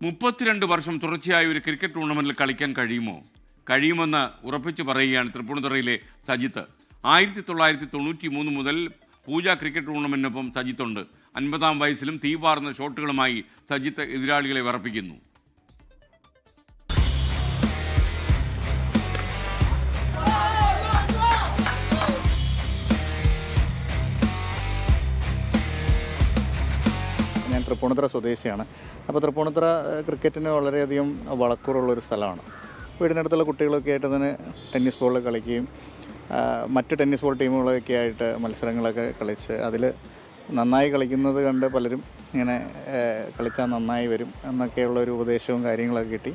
32 വർഷം തുടർച്ചയായ ഒരു ക്രിക്കറ്റ് ടൂർണമെന്റിൽ കളിക്കാൻ കഴിയുമെന്ന് ഉറപ്പിച്ചു പറയുകയാണ് തൃപ്പൂണിത്തുറയിലെ സജിത്ത്. 1993 മുതൽ പൂജ ക്രിക്കറ്റ് ടൂർണമെന്റിനൊപ്പം സജിത്തുണ്ട്. 50-ാം വയസ്സിലും തീവാർന്ന ഷോട്ടുകളുമായി സജിത്ത് എതിരാളികളെ വിറപ്പിക്കുന്നു. ഞാൻ തൃപ്പൂണിത്തുറ സ്വദേശിയാണ്. അപ്പോൾ തൃപ്പൂണിത്തുറ ക്രിക്കറ്റിന് വളരെയധികം വളക്കൂറുള്ളൊരു സ്ഥലമാണ്. വീടിനടുത്തുള്ള കുട്ടികളൊക്കെ ആയിട്ട് തന്നെ ടെന്നീസ് ബോളിൽ കളിക്കുകയും മറ്റ് ടെന്നീസ് ബോൾ ടീമുകളൊക്കെ ആയിട്ട് മത്സരങ്ങളൊക്കെ കളിച്ച് അതിൽ നന്നായി കളിക്കുന്നത് കണ്ട് പലരും ഇങ്ങനെ കളിച്ചാൽ നന്നായി വരും എന്നൊക്കെയുള്ളൊരു ഉപദേശവും കാര്യങ്ങളൊക്കെ കിട്ടി.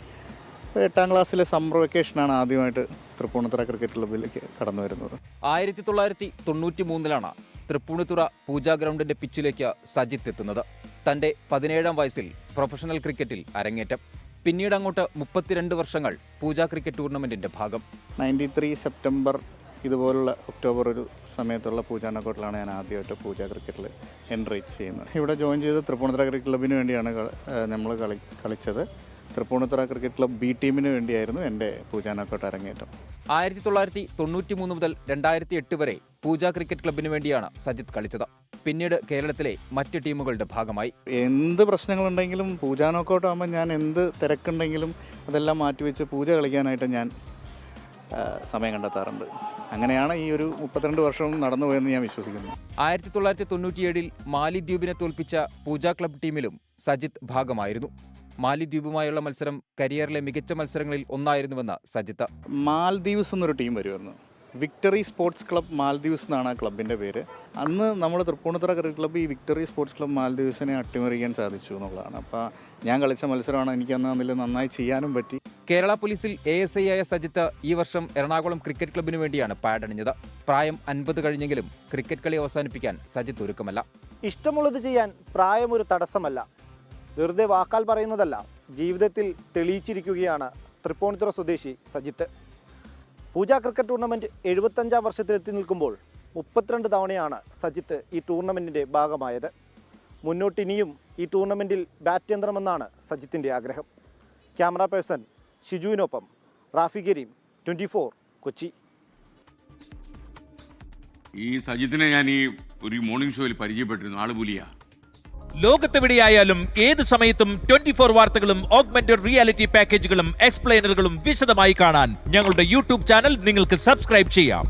8ാം ക്ലാസ്സിലെ സമ്മർ വെക്കേഷനാണ് ആദ്യമായിട്ട് തൃപ്പൂണിത്തുറ ക്രിക്കറ്റ് ക്ലബ്ബിലേക്ക് കടന്നു വരുന്നത്. 1993 തൃപ്പൂണിത്തുറ പൂജ ഗ്രൗണ്ടിന്റെ പിച്ചിലേക്ക് സജിത്ത് എത്തുന്നത്. തന്റെ 17ാം വയസ്സിൽ പ്രൊഫഷണൽ ക്രിക്കറ്റിൽ അരങ്ങേറ്റം. പിന്നീട് അങ്ങോട്ട് 32 വർഷങ്ങൾ പൂജ ക്രിക്കറ്റ് ടൂർണമെന്റിന്റെ ഭാഗം. 93 സെപ്റ്റംബർ ഇതുപോലുള്ള ഒക്ടോബർ ഒരു സമയത്തുള്ള പൂജ നോക്കൗട്ടിലാണ് ഞാൻ ആദ്യമായിട്ട് പൂജ ക്രിക്കറ്റിൽ എൻട്രി ചെയ്യുന്നത്. ഇവിടെ ജോയിൻ ചെയ്ത് തൃപ്പൂണിത്തുറ ക്രിക്കറ്റ് ക്ലബ്ബിന് വേണ്ടിയാണ് നമ്മൾ കളിച്ചത്. തൃപ്പൂണിത്തുറ ക്രിക്കറ്റ് ക്ലബ്ബ് ബി ടീമിന് വേണ്ടിയായിരുന്നു എൻ്റെ പൂജ നോക്കൗട്ട് അരങ്ങേറ്റം. 1993 മുതൽ 2008 വരെ പൂജ ക്രിക്കറ്റ് ക്ലബ്ബിന് വേണ്ടിയാണ് സജിത്ത് കളിച്ചത്. പിന്നീട് കേരളത്തിലെ മറ്റ് ടീമുകളുടെ ഭാഗമായി. എന്ത് പ്രശ്നങ്ങളുണ്ടെങ്കിലും പൂജ നോക്കൗട്ട് ആകുമ്പോൾ ഞാൻ എന്ത് തിരക്കുണ്ടെങ്കിലും അതെല്ലാം മാറ്റിവെച്ച് പൂജ കളിക്കാനായിട്ട് ഞാൻ സമയം കണ്ടെത്താറുണ്ട്. അങ്ങനെയാണ് ഈ ഒരു 32 വർഷവും നടന്നുപോയെന്ന് ഞാൻ വിശ്വസിക്കുന്നു. 1997 മാലിദ്വീപിനെ തോൽപ്പിച്ച പൂജ ക്ലബ്ബ് ടീമിലും സജിത്ത് ഭാഗമായിരുന്നു. മാലിദ്വീപുമായുള്ള മത്സരം കരിയറിലെ മികച്ച മത്സരങ്ങളിൽ ഒന്നായിരുന്നുവെന്ന് സജിത്ത്. മാൽദീവ്സ് എന്നൊരു ടീം വരുമായിരുന്നു. വിക്ടറി സ്പോർട്സ് ക്ലബ്ബ് മാൽദീവ്സ് എന്നാണ് ആ ക്ലബിൻ്റെ പേര്. അന്ന് നമ്മൾ തൃപ്പൂണിത്തുറ ക്രിക്കറ്റ് ക്ലബ്ബ് ഈ വിക്ടറി സ്പോർട്സ് ക്ലബ്ബ് മാൽദീവ്സിനെ അട്ടിമറിക്കാൻ സാധിച്ചു എന്നുള്ളതാണ്. അപ്പോൾ ഞാൻ കളിച്ച മത്സരമാണ്. എനിക്ക് അന്ന് നന്നായി ചെയ്യാനും പറ്റി. കേരള പോലീസിൽ ASI ആയ സജിത്ത് ഈ വർഷം എറണാകുളം ക്രിക്കറ്റ് ക്ലബ്ബിന് വേണ്ടിയാണ് പാഡണിഞ്ഞത്. പ്രായം 50 കഴിഞ്ഞെങ്കിലും ക്രിക്കറ്റ് കളി അവസാനിപ്പിക്കാൻ സജിത്ത് ഒരുക്കമല്ല. ഇഷ്ടമുള്ളത് ചെയ്യാൻ പ്രായമൊരു തടസ്സമല്ല. വെറുതെ വാക്കാൽ പറയുന്നതല്ല, ജീവിതത്തിൽ തെളിയിച്ചിരിക്കുകയാണ് തൃപ്പൂണിത്തുറ സ്വദേശി സജിത്ത്. പൂജ ക്രിക്കറ്റ് ടൂർണമെൻറ്റ് 75ാം വർഷത്തിലെത്തി നിൽക്കുമ്പോൾ 32 തവണയാണ് സജിത്ത് ഈ ടൂർണമെൻറ്റിൻ്റെ ഭാഗമായത്. മുന്നോട്ടിനിയും ഈ ടൂർണമെൻറ്റിൽ ബാറ്റ് യന്ത്രമെന്നാണ് സജിത്തിൻ്റെ ആഗ്രഹം. ക്യാമറ പേഴ്സൺ ഷിജുവിനൊപ്പം റാഫി കരീം, 24 കൊച്ചി. ഈ സജിത്തിനെ ഞാൻ ഒരു മോർണിംഗ് ഷോയിൽ പരിചയപ്പെട്ടിരുന്നു. ആള് പുലിയ. ലോകത്തെവിടെയായാലും ഏത് സമയത്തും 24 വാർത്തകളും ഓഗ്മെന്റഡ് റിയാലിറ്റി പാക്കേജുകളും എക്സ്പ്ലെയിനറുകളും വിശദമായി കാണാൻ ഞങ്ങളുടെ യൂട്യൂബ് ചാനൽ നിങ്ങൾക്ക് സബ്സ്ക്രൈബ് ചെയ്യാം.